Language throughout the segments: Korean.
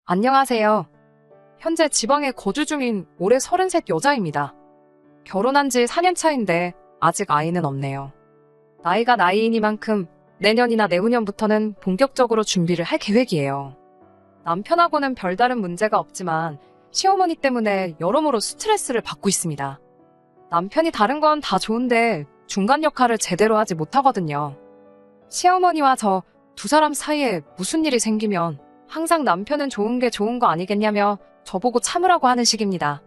안녕하세요. 현재 지방에 거주 중인 올해 33 여자입니다. 결혼한 지 4년 차인데 아직 아이는 없네요. 나이가 나이이니만큼 내년이나 내후년부터는 본격적으로 준비를 할 계획이에요. 남편하고는 별다른 문제가 없지만 시어머니 때문에 여러모로 스트레스를 받고 있습니다. 남편이 다른 건 다 좋은데 중간 역할을 제대로 하지 못하거든요. 시어머니와 저 두 사람 사이에 무슨 일이 생기면 항상 남편은 좋은 게 좋은 거 아니겠냐며 저보고 참으라고 하는 식입니다.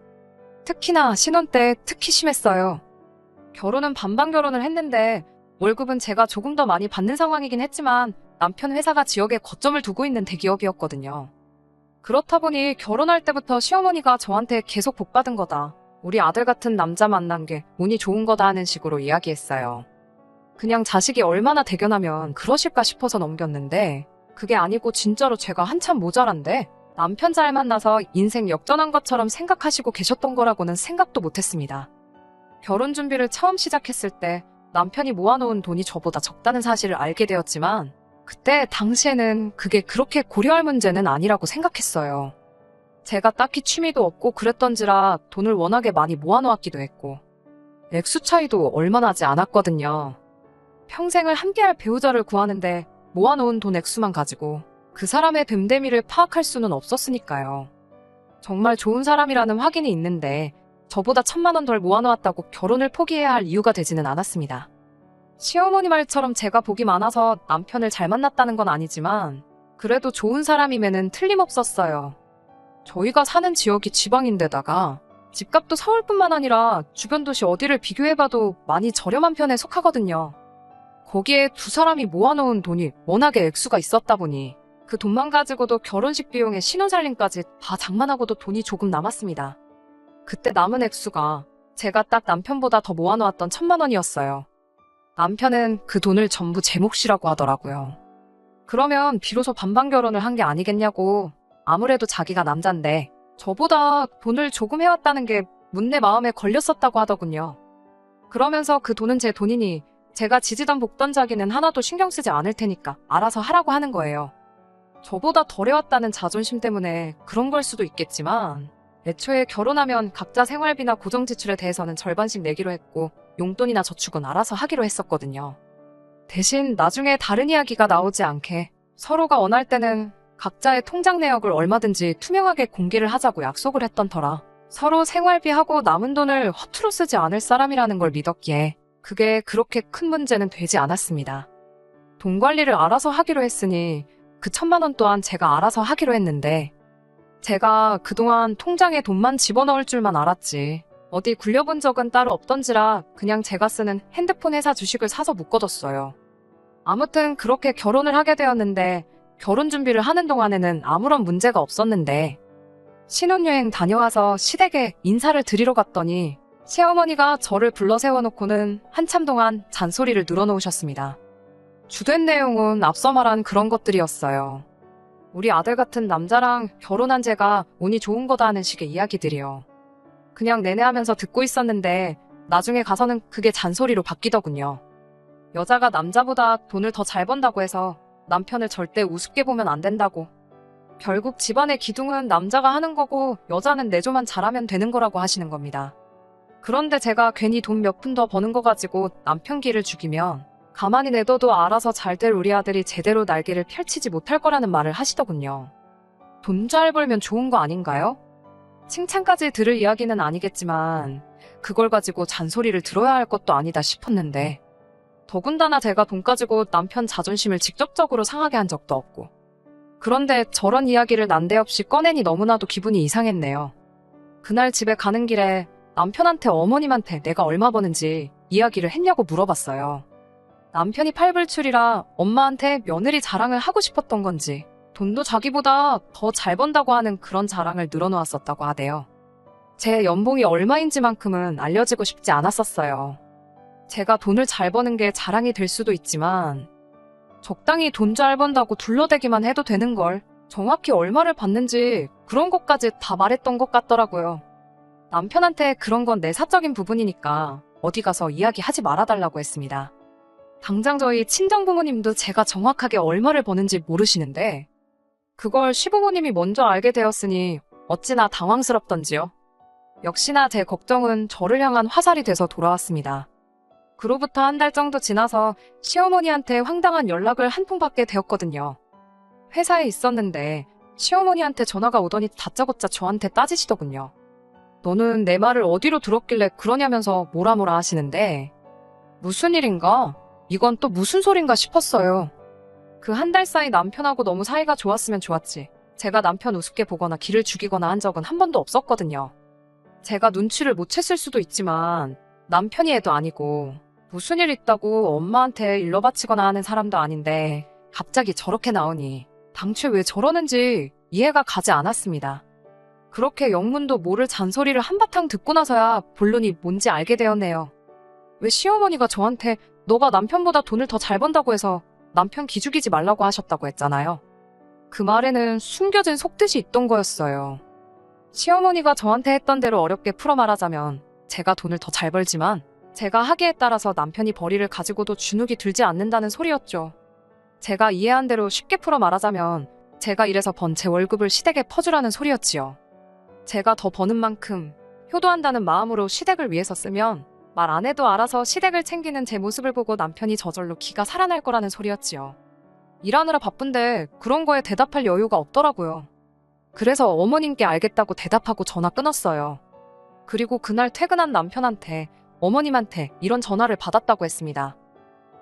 특히나 신혼 때 특히 심했어요. 결혼은 반반 결혼을 했는데 월급은 제가 조금 더 많이 받는 상황이긴 했지만 남편 회사가 지역에 거점을 두고 있는 대기업이었거든요. 그렇다 보니 결혼할 때부터 시어머니가 저한테 계속 복 받은 거다. 우리 아들 같은 남자 만난 게 운이 좋은 거다 하는 식으로 이야기했어요. 그냥 자식이 얼마나 대견하면 그러실까 싶어서 넘겼는데 그게 아니고 진짜로 제가 한참 모자란데 남편 잘 만나서 인생 역전한 것처럼 생각하시고 계셨던 거라고는 생각도 못했습니다. 결혼 준비를 처음 시작했을 때 남편이 모아놓은 돈이 저보다 적다는 사실을 알게 되었지만 그때 당시에는 그게 그렇게 고려할 문제는 아니라고 생각했어요. 제가 딱히 취미도 없고 그랬던지라 돈을 워낙에 많이 모아놓았기도 했고 액수 차이도 얼마 나지 않았거든요. 평생을 함께할 배우자를 구하는데 모아놓은 돈 액수만 가지고 그 사람의 됨됨이를 파악할 수는 없었으니까요. 정말 좋은 사람이라는 확인이 있는데 저보다 1,000만 원 덜 모아놓았다고 결혼을 포기해야 할 이유가 되지는 않았습니다. 시어머니 말처럼 제가 복이 많아서 남편을 잘 만났다는 건 아니지만 그래도 좋은 사람임에는 틀림없었어요. 저희가 사는 지역이 지방인데다가 집값도 서울뿐만 아니라 주변 도시 어디를 비교해봐도 많이 저렴한 편에 속하거든요. 거기에 두 사람이 모아놓은 돈이 워낙에 액수가 있었다 보니 그 돈만 가지고도 결혼식 비용에 신혼살림까지 다 장만하고도 돈이 조금 남았습니다. 그때 남은 액수가 제가 딱 남편보다 더 모아놓았던 1,000만 원이었어요. 남편은 그 돈을 전부 제 몫이라고 하더라고요. 그러면 비로소 반반 결혼을 한 게 아니겠냐고. 아무래도 자기가 남잔데 저보다 돈을 조금 해왔다는 게 문내 마음에 걸렸었다고 하더군요. 그러면서 그 돈은 제 돈이니 제가 지지던 볶던 자기는 하나도 신경 쓰지 않을 테니까 알아서 하라고 하는 거예요. 저보다 덜 해왔다는 자존심 때문에 그런 걸 수도 있겠지만 애초에 결혼하면 각자 생활비나 고정지출에 대해서는 절반씩 내기로 했고 용돈이나 저축은 알아서 하기로 했었거든요. 대신 나중에 다른 이야기가 나오지 않게 서로가 원할 때는 각자의 통장 내역을 얼마든지 투명하게 공개를 하자고 약속을 했던 터라 서로 생활비하고 남은 돈을 허투루 쓰지 않을 사람이라는 걸 믿었기에 그게 그렇게 큰 문제는 되지 않았습니다. 돈 관리를 알아서 하기로 했으니 그 1,000만 원 또한 제가 알아서 하기로 했는데 제가 그동안 통장에 돈만 집어넣을 줄만 알았지 어디 굴려본 적은 따로 없던지라 그냥 제가 쓰는 핸드폰 회사 주식을 사서 묶어뒀어요. 아무튼 그렇게 결혼을 하게 되었는데 결혼 준비를 하는 동안에는 아무런 문제가 없었는데 신혼여행 다녀와서 시댁에 인사를 드리러 갔더니 시어머니가 저를 불러 세워놓고는 한참 동안 잔소리를 늘어놓으셨습니다. 주된 내용은 앞서 말한 그런 것들이었어요. 우리 아들 같은 남자랑 결혼한 제가 운이 좋은 거다 하는 식의 이야기들이요. 그냥 내내 하면서 듣고 있었는데 나중에 가서는 그게 잔소리로 바뀌더군요. 여자가 남자보다 돈을 더 잘 번다고 해서 남편을 절대 우습게 보면 안 된다고. 결국 집안의 기둥은 남자가 하는 거고 여자는 내조만 잘하면 되는 거라고 하시는 겁니다. 그런데 제가 괜히 돈 몇 푼 더 버는 거 가지고 남편 기를 죽이면 가만히 내둬도 알아서 잘 될 우리 아들이 제대로 날개를 펼치지 못할 거라는 말을 하시더군요. 돈 잘 벌면 좋은 거 아닌가요? 칭찬까지 들을 이야기는 아니겠지만 그걸 가지고 잔소리를 들어야 할 것도 아니다 싶었는데 더군다나 제가 돈 가지고 남편 자존심을 직접적으로 상하게 한 적도 없고 그런데 저런 이야기를 난데없이 꺼내니 너무나도 기분이 이상했네요. 그날 집에 가는 길에 남편한테 어머님한테 내가 얼마 버는지 이야기를 했냐고 물어봤어요. 남편이 팔불출이라 엄마한테 며느리 자랑을 하고 싶었던 건지 돈도 자기보다 더 잘 번다고 하는 그런 자랑을 늘어놓았었다고 하대요. 제 연봉이 얼마인지만큼은 알려지고 싶지 않았었어요. 제가 돈을 잘 버는 게 자랑이 될 수도 있지만 적당히 돈 잘 번다고 둘러대기만 해도 되는 걸 정확히 얼마를 받는지 그런 것까지 다 말했던 것 같더라고요. 남편한테 그런 건 내 사적인 부분이니까 어디 가서 이야기하지 말아달라고 했습니다. 당장 저희 친정부모님도 제가 정확하게 얼마를 버는지 모르시는데 그걸 시부모님이 먼저 알게 되었으니 어찌나 당황스럽던지요. 역시나 제 걱정은 저를 향한 화살이 돼서 돌아왔습니다. 그로부터 한 달 정도 지나서 시어머니한테 황당한 연락을 한 통 받게 되었거든요. 회사에 있었는데 시어머니한테 전화가 오더니 다짜고짜 저한테 따지시더군요. 너는 내 말을 어디로 들었길래 그러냐면서 뭐라 하시는데 무슨 일인가? 이건 또 무슨 소린가 싶었어요. 그 한 달 사이 남편하고 너무 사이가 좋았으면 좋았지. 제가 남편 우습게 보거나 기를 죽이거나 한 적은 한 번도 없었거든요. 제가 눈치를 못 챘을 수도 있지만 남편이 애도 아니고 무슨 일 있다고 엄마한테 일러 바치거나 하는 사람도 아닌데 갑자기 저렇게 나오니 당최 왜 저러는지 이해가 가지 않았습니다. 그렇게 영문도 모를 잔소리를 한바탕 듣고 나서야 본론이 뭔지 알게 되었네요. 왜 시어머니가 저한테 너가 남편보다 돈을 더 잘 번다고 해서 남편 기죽이지 말라고 하셨다고 했잖아요. 그 말에는 숨겨진 속뜻이 있던 거였어요. 시어머니가 저한테 했던 대로 어렵게 풀어 말하자면 제가 돈을 더 잘 벌지만 제가 하기에 따라서 남편이 벌이를 가지고도 주눅이 들지 않는다는 소리였죠. 제가 이해한 대로 쉽게 풀어 말하자면 제가 일해서 번 제 월급을 시댁에 퍼주라는 소리였지요. 제가 더 버는 만큼 효도한다는 마음으로 시댁을 위해서 쓰면 말 안 해도 알아서 시댁을 챙기는 제 모습을 보고 남편이 저절로 기가 살아날 거라는 소리였지요. 일하느라 바쁜데 그런 거에 대답할 여유가 없더라고요. 그래서 어머님께 알겠다고 대답하고 전화 끊었어요. 그리고 그날 퇴근한 남편한테 어머님한테 이런 전화를 받았다고 했습니다.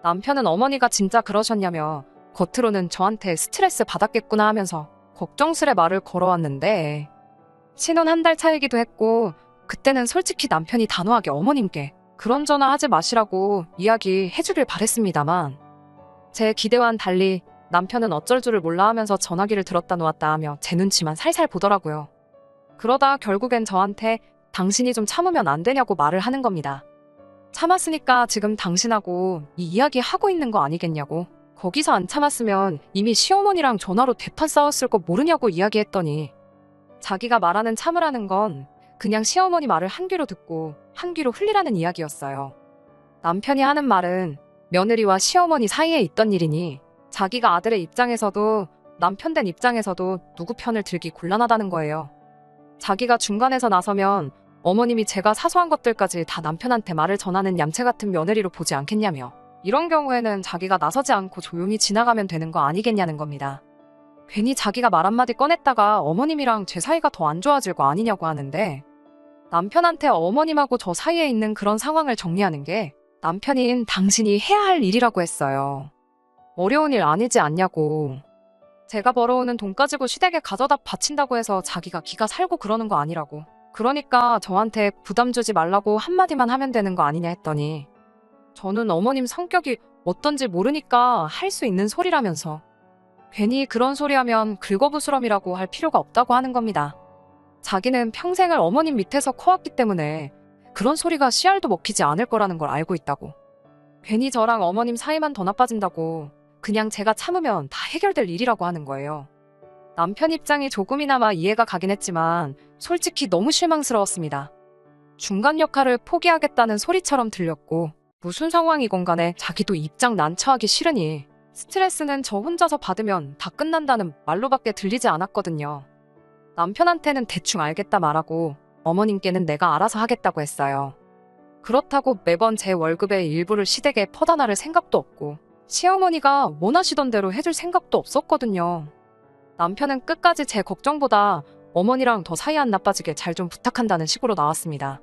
남편은 어머니가 진짜 그러셨냐며 겉으로는 저한테 스트레스 받았겠구나 하면서 걱정스레 말을 걸어왔는데 신혼 한 달 차이기도 했고 그때는 솔직히 남편이 단호하게 어머님께 그런 전화 하지 마시라고 이야기해주길 바랬습니다만 제 기대와는 달리 남편은 어쩔 줄을 몰라 하면서 전화기를 들었다 놓았다 하며 제 눈치만 살살 보더라고요. 그러다 결국엔 저한테 당신이 좀 참으면 안 되냐고 말을 하는 겁니다. 참았으니까 지금 당신하고 이 이야기 하고 있는 거 아니겠냐고. 거기서 안 참았으면 이미 시어머니랑 전화로 대판 싸웠을 거 모르냐고 이야기했더니 자기가 말하는 참으라는 건 그냥 시어머니 말을 한 귀로 듣고 한 귀로 흘리라는 이야기였어요. 남편이 하는 말은 며느리와 시어머니 사이에 있던 일이니 자기가 아들의 입장에서도 남편 된 입장에서도 누구 편을 들기 곤란하다는 거예요. 자기가 중간에서 나서면 어머님이 제가 사소한 것들까지 다 남편한테 말을 전하는 얌체 같은 며느리로 보지 않겠냐며 이런 경우에는 자기가 나서지 않고 조용히 지나가면 되는 거 아니겠냐는 겁니다. 괜히 자기가 말 한마디 꺼냈다가 어머님이랑 제 사이가 더 안 좋아질 거 아니냐고 하는데 남편한테 어머님하고 저 사이에 있는 그런 상황을 정리하는 게 남편인 당신이 해야 할 일이라고 했어요. 어려운 일 아니지 않냐고. 제가 벌어오는 돈 가지고 시댁에 가져다 바친다고 해서 자기가 기가 살고 그러는 거 아니라고. 그러니까 저한테 부담 주지 말라고 한마디만 하면 되는 거 아니냐 했더니 저는 어머님 성격이 어떤지 모르니까 할 수 있는 소리라면서 괜히 그런 소리 하면 긁어부스럼이라고 할 필요가 없다고 하는 겁니다. 자기는 평생을 어머님 밑에서 커왔기 때문에 그런 소리가 씨알도 먹히지 않을 거라는 걸 알고 있다고. 괜히 저랑 어머님 사이만 더 나빠진다고 그냥 제가 참으면 다 해결될 일이라고 하는 거예요. 남편 입장이 조금이나마 이해가 가긴 했지만 솔직히 너무 실망스러웠습니다. 중간 역할을 포기하겠다는 소리처럼 들렸고 무슨 상황이건 간에 자기도 입장 난처하기 싫으니 스트레스는 저 혼자서 받으면 다 끝난다는 말로밖에 들리지 않았거든요. 남편한테는 대충 알겠다 말하고 어머님께는 내가 알아서 하겠다고 했어요. 그렇다고 매번 제 월급의 일부를 시댁에 퍼다 나를 생각도 없고 시어머니가 원하시던 대로 해줄 생각도 없었거든요. 남편은 끝까지 제 걱정보다 어머니랑 더 사이 안 나빠지게 잘 좀 부탁한다는 식으로 나왔습니다.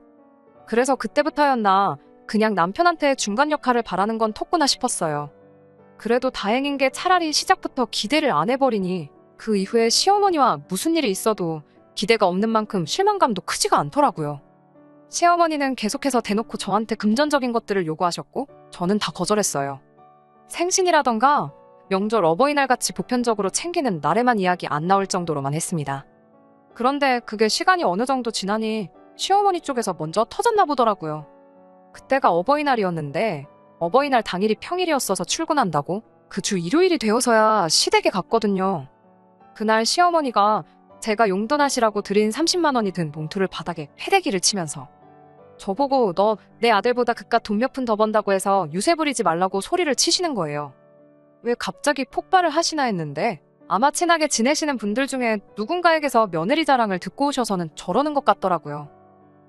그래서 그때부터였나 그냥 남편한테 중간 역할을 바라는 건 텄구나 싶었어요. 그래도 다행인 게 차라리 시작부터 기대를 안 해버리니 그 이후에 시어머니와 무슨 일이 있어도 기대가 없는 만큼 실망감도 크지가 않더라고요. 시어머니는 계속해서 대놓고 저한테 금전적인 것들을 요구하셨고 저는 다 거절했어요. 생신이라던가 명절 어버이날같이 보편적으로 챙기는 날에만 이야기 안 나올 정도로만 했습니다. 그런데 그게 시간이 어느 정도 지나니 시어머니 쪽에서 먼저 터졌나 보더라고요. 그때가 어버이날이었는데 어버이날 당일이 평일이었어서 출근한다고 그 주 일요일이 되어서야 시댁에 갔거든요. 그날 시어머니가 제가 용돈하시라고 드린 30만 원이 든 봉투를 바닥에 패대기를 치면서 저보고 너 내 아들보다 그깟 돈 몇 푼 더 번다고 해서 유세 부리지 말라고 소리를 치시는 거예요. 왜 갑자기 폭발을 하시나 했는데 아마 친하게 지내시는 분들 중에 누군가에게서 며느리 자랑을 듣고 오셔서는 저러는 것 같더라고요.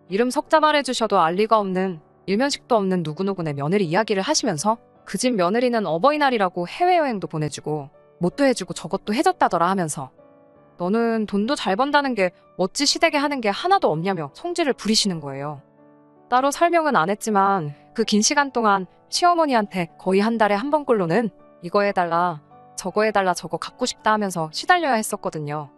이름 석자 말해주셔도 알 리가 없는, 일면식도 없는 누구누구네 며느리 이야기를 하시면서 그 집 며느리는 어버이날이라고 해외여행도 보내주고 뭣도 해주고 저것도 해줬다더라 하면서 너는 돈도 잘 번다는 게 어찌 시댁에 하는 게 하나도 없냐며 성질을 부리시는 거예요. 따로 설명은 안 했지만 그 긴 시간 동안 시어머니한테 거의 한 달에 한 번꼴로는 이거 해달라, 저거 해달라, 저거 갖고 싶다 하면서 시달려야 했었거든요.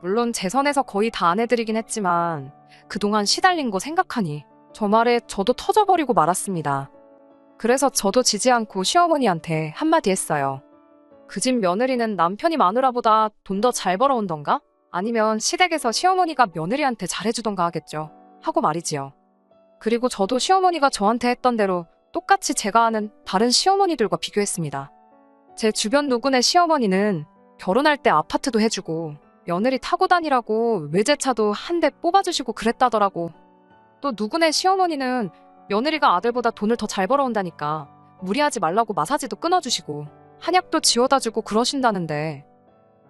물론 제 선에서 거의 다 안 해드리긴 했지만 그동안 시달린 거 생각하니 저 말에 저도 터져버리고 말았습니다. 그래서 저도 지지 않고 시어머니한테 한마디 했어요. 그 집 며느리는 남편이 마누라보다 돈 더 잘 벌어온던가? 아니면 시댁에서 시어머니가 며느리한테 잘해주던가 하겠죠. 하고 말이지요. 그리고 저도 시어머니가 저한테 했던 대로 똑같이 제가 아는 다른 시어머니들과 비교했습니다. 제 주변 누구네 시어머니는 결혼할 때 아파트도 해주고 며느리 타고 다니라고 외제차도 한 대 뽑아주시고 그랬다더라고. 또 누구네 시어머니는 며느리가 아들보다 돈을 더 잘 벌어온다니까 무리하지 말라고 마사지도 끊어주시고 한약도 지워다주고 그러신다는데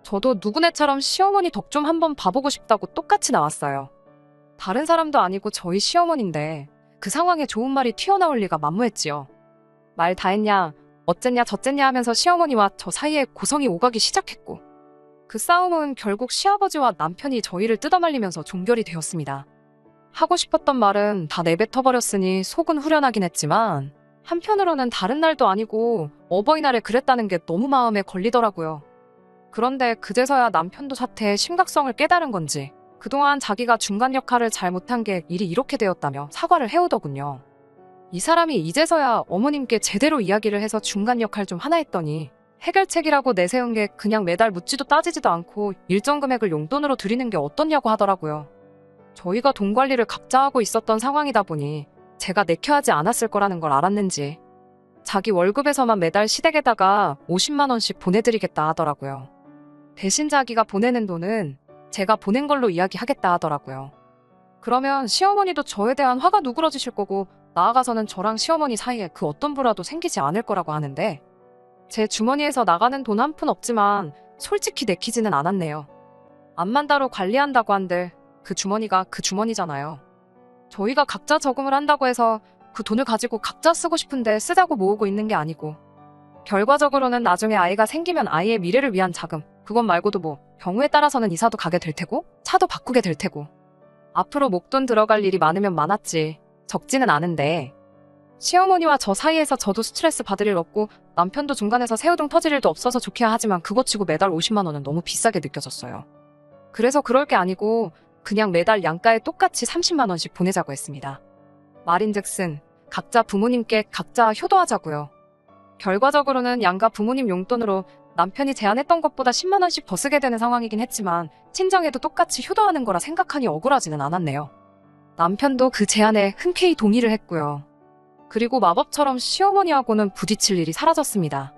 저도 누구네처럼 시어머니 덕 좀 한번 봐보고 싶다고 똑같이 나왔어요. 다른 사람도 아니고 저희 시어머니인데 그 상황에 좋은 말이 튀어나올 리가 만무했지요. 말 다 했냐, 어쨌냐 저쨌냐 하면서 시어머니와 저 사이에 고성이 오가기 시작했고 그 싸움은 결국 시아버지와 남편이 저희를 뜯어말리면서 종결이 되었습니다. 하고 싶었던 말은 다 내뱉어버렸으니 속은 후련하긴 했지만 한편으로는 다른 날도 아니고 어버이날에 그랬다는 게 너무 마음에 걸리더라고요. 그런데 그제서야 남편도 사태의 심각성을 깨달은 건지 그동안 자기가 중간 역할을 잘 못한 게 일이 이렇게 되었다며 사과를 해오더군요. 이 사람이 이제서야 어머님께 제대로 이야기를 해서 중간 역할 좀 하나 했더니 해결책이라고 내세운 게 그냥 매달 묻지도 따지지도 않고 일정 금액을 용돈으로 드리는 게 어떻냐고 하더라고요. 저희가 돈 관리를 각자 하고 있었던 상황이다 보니 제가 내켜하지 않았을 거라는 걸 알았는지 자기 월급에서만 매달 시댁에다가 50만 원씩 보내드리겠다 하더라고요. 대신 자기가 보내는 돈은 제가 보낸 걸로 이야기하겠다 하더라고요. 그러면 시어머니도 저에 대한 화가 누그러지실 거고 나아가서는 저랑 시어머니 사이에 그 어떤 불화도 생기지 않을 거라고 하는데 제 주머니에서 나가는 돈 한 푼 없지만 솔직히 내키지는 않았네요. 암만다로 관리한다고 한들 그 주머니가 그 주머니잖아요. 저희가 각자 저금을 한다고 해서 그 돈을 가지고 각자 쓰고 싶은데 쓰자고 모으고 있는 게 아니고 결과적으로는 나중에 아이가 생기면 아이의 미래를 위한 자금, 그것 말고도 뭐 경우에 따라서는 이사도 가게 될 테고 차도 바꾸게 될 테고 앞으로 목돈 들어갈 일이 많으면 많았지 적지는 않은데 시어머니와 저 사이에서 저도 스트레스 받을 일 없고 남편도 중간에서 새우등 터질 일도 없어서 좋게야 하지만 그것 치고 매달 50만 원은 너무 비싸게 느껴졌어요. 그래서 그럴 게 아니고 그냥 매달 양가에 똑같이 30만 원씩 보내자고 했습니다. 말인즉슨 각자 부모님께 각자 효도하자고요. 결과적으로는 양가 부모님 용돈으로 남편이 제안했던 것보다 10만 원씩 더 쓰게 되는 상황이긴 했지만 친정에도 똑같이 효도하는 거라 생각하니 억울하지는 않았네요. 남편도 그 제안에 흔쾌히 동의를 했고요. 그리고 마법처럼 시어머니하고는 부딪힐 일이 사라졌습니다.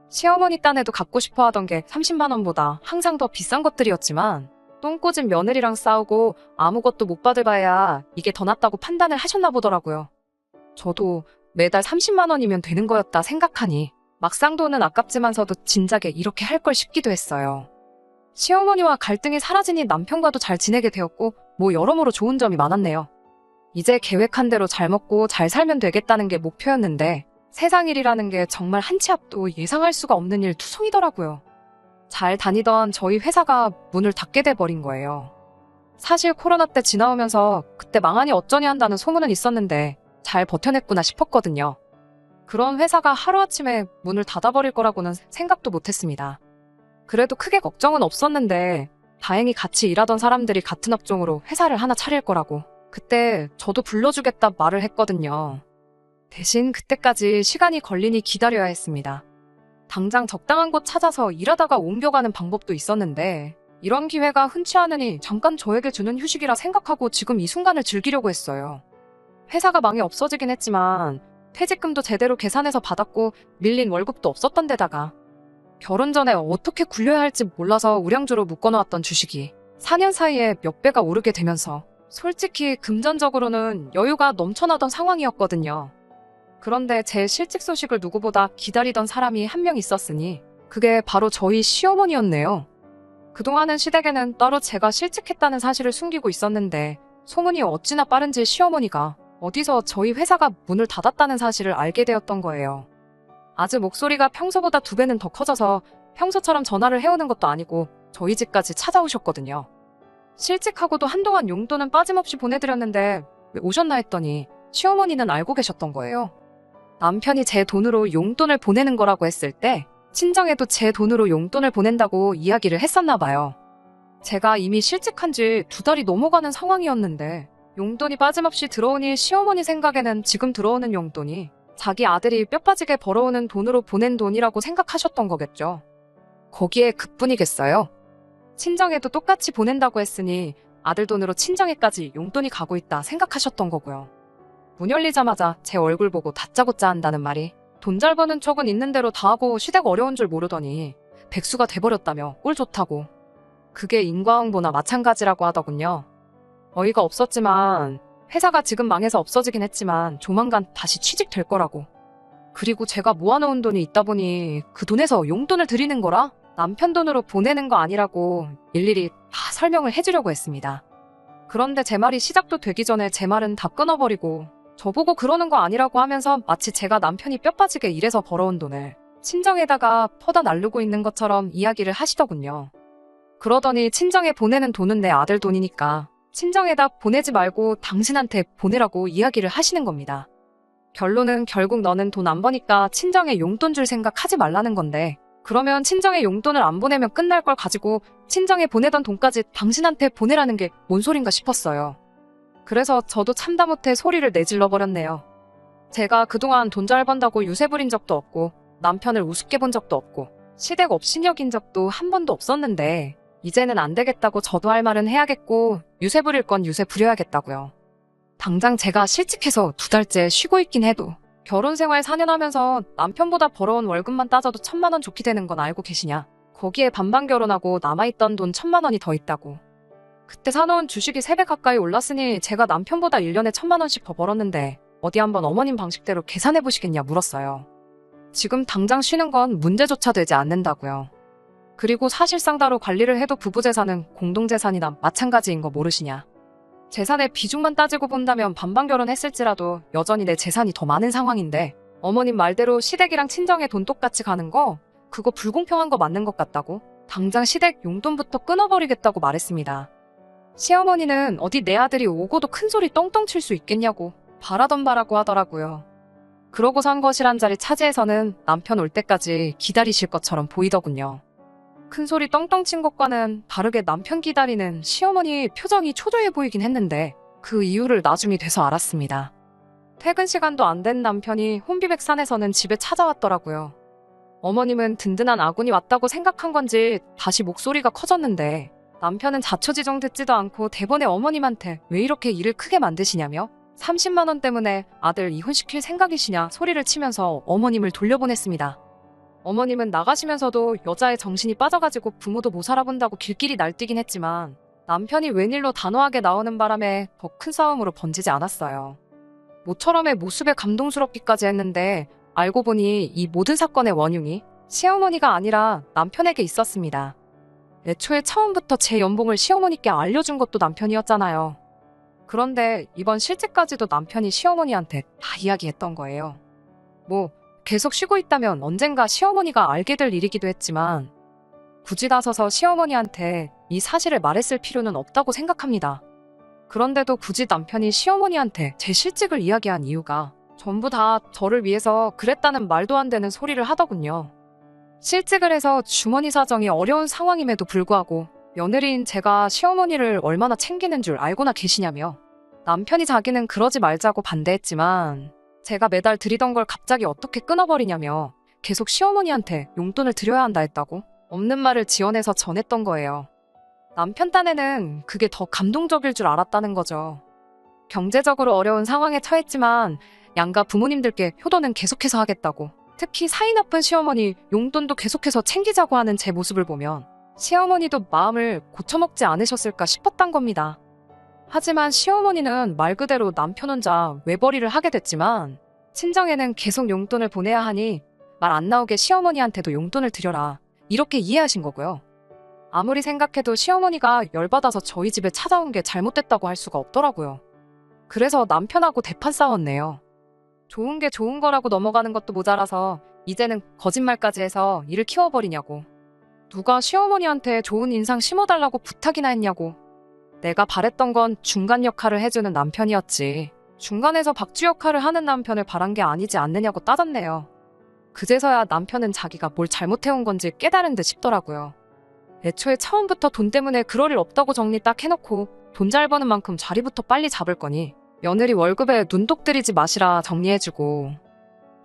시어머니 딴에도 갖고 싶어 하던 게 30만 원보다 항상 더 비싼 것들이었지만 똥꼬집 며느리랑 싸우고 아무것도 못 받을 바에야 이게 더 낫다고 판단을 하셨나 보더라고요. 저도 매달 30만 원이면 되는 거였다 생각하니 막상 돈은 아깝지만서도 진작에 이렇게 할 걸 싶기도 했어요. 시어머니와 갈등이 사라지니 남편과도 잘 지내게 되었고 뭐 여러모로 좋은 점이 많았네요. 이제 계획한 대로 잘 먹고 잘 살면 되겠다는 게 목표였는데 세상 일이라는 게 정말 한 치 앞도 예상할 수가 없는 일 투성이더라고요. 잘 다니던 저희 회사가 문을 닫게 돼버린 거예요. 사실 코로나 때 지나오면서 그때 망하니 어쩌니 한다는 소문은 있었는데 잘 버텨냈구나 싶었거든요. 그런 회사가 하루아침에 문을 닫아버릴 거라고는 생각도 못했습니다. 그래도 크게 걱정은 없었는데 다행히 같이 일하던 사람들이 같은 업종으로 회사를 하나 차릴 거라고 그때 저도 불러주겠다 말을 했거든요. 대신 그때까지 시간이 걸리니 기다려야 했습니다. 당장 적당한 곳 찾아서 일하다가 옮겨가는 방법도 있었는데 이런 기회가 흔치 않으니 잠깐 저에게 주는 휴식이라 생각하고 지금 이 순간을 즐기려고 했어요. 회사가 망해 없어지긴 했지만 퇴직금도 제대로 계산해서 받았고 밀린 월급도 없었던 데다가 결혼 전에 어떻게 굴려야 할지 몰라서 우량주로 묶어놓았던 주식이 4년 사이에 몇 배가 오르게 되면서 솔직히 금전적으로는 여유가 넘쳐나던 상황이었거든요. 그런데 제 실직 소식을 누구보다 기다리던 사람이 한 명 있었으니 그게 바로 저희 시어머니였네요. 그동안은 시댁에는 따로 제가 실직했다는 사실을 숨기고 있었는데 소문이 어찌나 빠른지 시어머니가 어디서 저희 회사가 문을 닫았다는 사실을 알게 되었던 거예요. 아주 목소리가 평소보다 2배는 더 커져서 평소처럼 전화를 해오는 것도 아니고 저희 집까지 찾아오셨거든요. 실직하고도 한동안 용돈은 빠짐없이 보내드렸는데 왜 오셨나 했더니 시어머니는 알고 계셨던 거예요. 남편이 제 돈으로 용돈을 보내는 거라고 했을 때 친정에도 제 돈으로 용돈을 보낸다고 이야기를 했었나 봐요. 제가 이미 실직한 지 2달이 넘어가는 상황이었는데 용돈이 빠짐없이 들어오니 시어머니 생각에는 지금 들어오는 용돈이 자기 아들이 뼈 빠지게 벌어오는 돈으로 보낸 돈이라고 생각하셨던 거겠죠. 거기에 그뿐이겠어요. 친정에도 똑같이 보낸다고 했으니 아들 돈으로 친정에까지 용돈이 가고 있다 생각하셨던 거고요. 문 열리자마자 제 얼굴 보고 다짜고짜 한다는 말이 돈 잘 버는 척은 있는 대로 다 하고 시댁 어려운 줄 모르더니 백수가 돼버렸다며 꼴 좋다고. 그게 인과응보나 마찬가지라고 하더군요. 어이가 없었지만 회사가 지금 망해서 없어지긴 했지만 조만간 다시 취직될 거라고. 그리고 제가 모아놓은 돈이 있다 보니 그 돈에서 용돈을 드리는 거라 남편 돈으로 보내는 거 아니라고 일일이 다 설명을 해주려고 했습니다. 그런데 제 말이 시작도 되기 전에 제 말은 다 끊어버리고 저보고 그러는 거 아니라고 하면서 마치 제가 남편이 뼈 빠지게 일해서 벌어온 돈을 친정에다가 퍼다 날르고 있는 것처럼 이야기를 하시더군요. 그러더니 친정에 보내는 돈은 내 아들 돈이니까 친정에다 보내지 말고 당신한테 보내라고 이야기를 하시는 겁니다. 결론은 결국 너는 돈 안 버니까 친정에 용돈 줄 생각 하지 말라는 건데 그러면 친정에 용돈을 안 보내면 끝날 걸 가지고 친정에 보내던 돈까지 당신한테 보내라는 게 뭔 소린가 싶었어요. 그래서 저도 참다 못해 소리를 내질러 버렸네요. 제가 그동안 돈 잘 번다고 유세 부린 적도 없고 남편을 우습게 본 적도 없고 시댁 업신여긴 적도 한 번도 없었는데 이제는 안 되겠다고 저도 할 말은 해야겠고 유세 부릴 건 유세 부려야겠다고요. 당장 제가 실직해서 2달째 쉬고 있긴 해도 결혼 생활 4년 하면서 남편보다 벌어온 월급만 따져도 1,000만 원 좋게 되는 건 알고 계시냐? 거기에 반반 결혼하고 남아있던 돈 1,000만 원이 더 있다고. 그때 사놓은 주식이 3배 가까이 올랐으니 제가 남편보다 1년에 1,000만 원씩 더 벌었는데 어디 한번 어머님 방식대로 계산해보시겠냐 물었어요. 지금 당장 쉬는 건 문제조차 되지 않는다고요. 그리고 사실상 따로 관리를 해도 부부재산은 공동재산이나 마찬가지인 거 모르시냐. 재산의 비중만 따지고 본다면 반반 결혼했을지라도 여전히 내 재산이 더 많은 상황인데 어머님 말대로 시댁이랑 친정에 돈 똑같이 가는 거 그거 불공평한 거 맞는 것 같다고 당장 시댁 용돈부터 끊어버리겠다고 말했습니다. 시어머니는 어디 내 아들이 오고도 큰소리 떵떵 칠 수 있겠냐고 바라던 바라고 하더라고요. 그러고서 한 거실 자리 차지해서는 남편 올 때까지 기다리실 것처럼 보이더군요. 큰소리 떵떵 친 것과는 다르게 남편 기다리는 시어머니 표정이 초조해 보이긴 했는데 그 이유를 나중이 돼서 알았습니다. 퇴근 시간도 안 된 남편이 혼비백산에서는 집에 찾아왔더라고요. 어머님은 든든한 아군이 왔다고 생각한 건지 다시 목소리가 커졌는데 남편은 자초지종 듣지도 않고 대번에 어머님한테 왜 이렇게 일을 크게 만드시냐며 30만 원 때문에 아들 이혼시킬 생각이시냐 소리를 치면서 어머님을 돌려보냈습니다. 어머님은 나가시면서도 여자의 정신이 빠져가지고 부모도 못 살아본다고 길길이 날뛰긴 했지만 남편이 웬일로 단호하게 나오는 바람에 더 큰 싸움으로 번지지 않았어요. 모처럼의 모습에 감동스럽기까지 했는데 알고 보니 이 모든 사건의 원흉이 시어머니가 아니라 남편에게 있었습니다. 애초에 처음부터 제 연봉을 시어머니께 알려준 것도 남편이었잖아요. 그런데 이번 실직까지도 남편이 시어머니한테 다 이야기했던 거예요. 계속 쉬고 있다면 언젠가 시어머니가 알게 될 일이기도 했지만 굳이 나서서 시어머니한테 이 사실을 말했을 필요는 없다고 생각합니다. 그런데도 굳이 남편이 시어머니한테 제 실직을 이야기한 이유가 전부 다 저를 위해서 그랬다는 말도 안 되는 소리를 하더군요. 실직을 해서 주머니 사정이 어려운 상황임에도 불구하고 며느리인 제가 시어머니를 얼마나 챙기는 줄 알고나 계시냐며 남편이 자기는 그러지 말자고 반대했지만 제가 매달 드리던 걸 갑자기 어떻게 끊어버리냐며 계속 시어머니한테 용돈을 드려야 한다 했다고 없는 말을 지어내서 전했던 거예요. 남편 딴에는 그게 더 감동적일 줄 알았다는 거죠. 경제적으로 어려운 상황에 처했지만 양가 부모님들께 효도는 계속해서 하겠다고 특히 사이 나쁜 시어머니 용돈도 계속해서 챙기자고 하는 제 모습을 보면 시어머니도 마음을 고쳐먹지 않으셨을까 싶었단 겁니다. 하지만 시어머니는 말 그대로 남편 혼자 외벌이를 하게 됐지만 친정에는 계속 용돈을 보내야 하니 말 안 나오게 시어머니한테도 용돈을 드려라. 이렇게 이해하신 거고요. 아무리 생각해도 시어머니가 열받아서 저희 집에 찾아온 게 잘못됐다고 할 수가 없더라고요. 그래서 남편하고 대판 싸웠네요. 좋은 게 좋은 거라고 넘어가는 것도 모자라서 이제는 거짓말까지 해서 일을 키워버리냐고. 누가 시어머니한테 좋은 인상 심어달라고 부탁이나 했냐고. 내가 바랬던 건 중간 역할을 해주는 남편이었지. 중간에서 박쥐 역할을 하는 남편을 바란 게 아니지 않느냐고 따졌네요. 그제서야 남편은 자기가 뭘 잘못해온 건지 깨달은 듯 싶더라고요. 애초에 처음부터 돈 때문에 그럴 일 없다고 정리 딱 해놓고 돈 잘 버는 만큼 자리부터 빨리 잡을 거니 며느리 월급에 눈독 들이지 마시라 정리해주고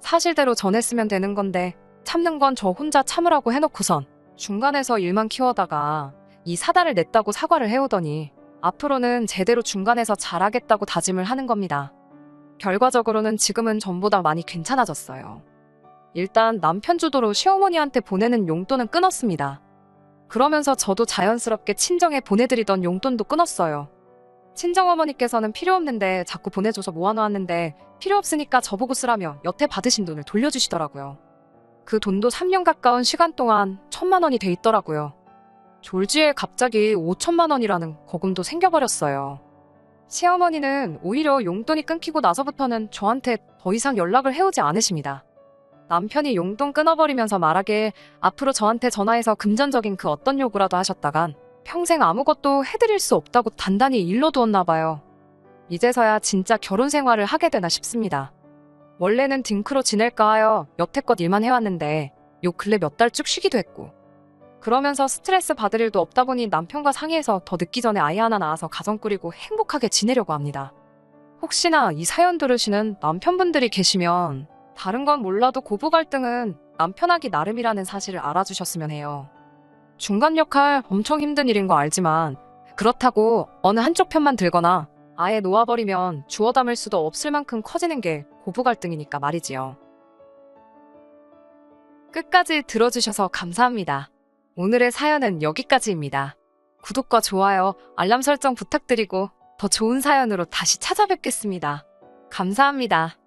사실대로 전했으면 되는 건데 참는 건 저 혼자 참으라고 해놓고선 중간에서 일만 키워다가 이 사달을 냈다고 사과를 해오더니 앞으로는 제대로 중간에서 잘하겠다고 다짐을 하는 겁니다. 결과적으로는 지금은 전보다 많이 괜찮아졌어요. 일단 남편 주도로 시어머니한테 보내는 용돈은 끊었습니다. 그러면서 저도 자연스럽게 친정에 보내드리던 용돈도 끊었어요. 친정어머니께서는 필요 없는데 자꾸 보내줘서 모아놓았는데 필요 없으니까 저보고 쓰라며 여태 받으신 돈을 돌려주시더라고요. 그 돈도 3년 가까운 시간 동안 1,000만 원이 돼 있더라고요. 졸지에 갑자기 5천만 원이라는 거금도 생겨버렸어요. 시어머니는 오히려 용돈이 끊기고 나서부터는 저한테 더 이상 연락을 해오지 않으십니다. 남편이 용돈 끊어버리면서 말하길 앞으로 저한테 전화해서 금전적인 그 어떤 요구라도 하셨다간 평생 아무것도 해드릴 수 없다고 단단히 일러두었나 봐요. 이제서야 진짜 결혼 생활을 하게 되나 싶습니다. 원래는 딩크로 지낼까 하여 여태껏 일만 해왔는데 요 근래 몇 달 쭉 쉬기도 했고 그러면서 스트레스 받을 일도 없다 보니 남편과 상의해서 더 늦기 전에 아이 하나 낳아서 가정 꾸리고 행복하게 지내려고 합니다. 혹시나 이 사연 들으시는 남편분들이 계시면 다른 건 몰라도 고부 갈등은 남편하기 나름이라는 사실을 알아주셨으면 해요. 중간 역할 엄청 힘든 일인 거 알지만 그렇다고 어느 한쪽 편만 들거나 아예 놓아버리면 주워 담을 수도 없을 만큼 커지는 게 고부 갈등이니까 말이지요. 끝까지 들어주셔서 감사합니다. 오늘의 사연은 여기까지입니다. 구독과 좋아요, 알람 설정 부탁드리고 더 좋은 사연으로 다시 찾아뵙겠습니다. 감사합니다.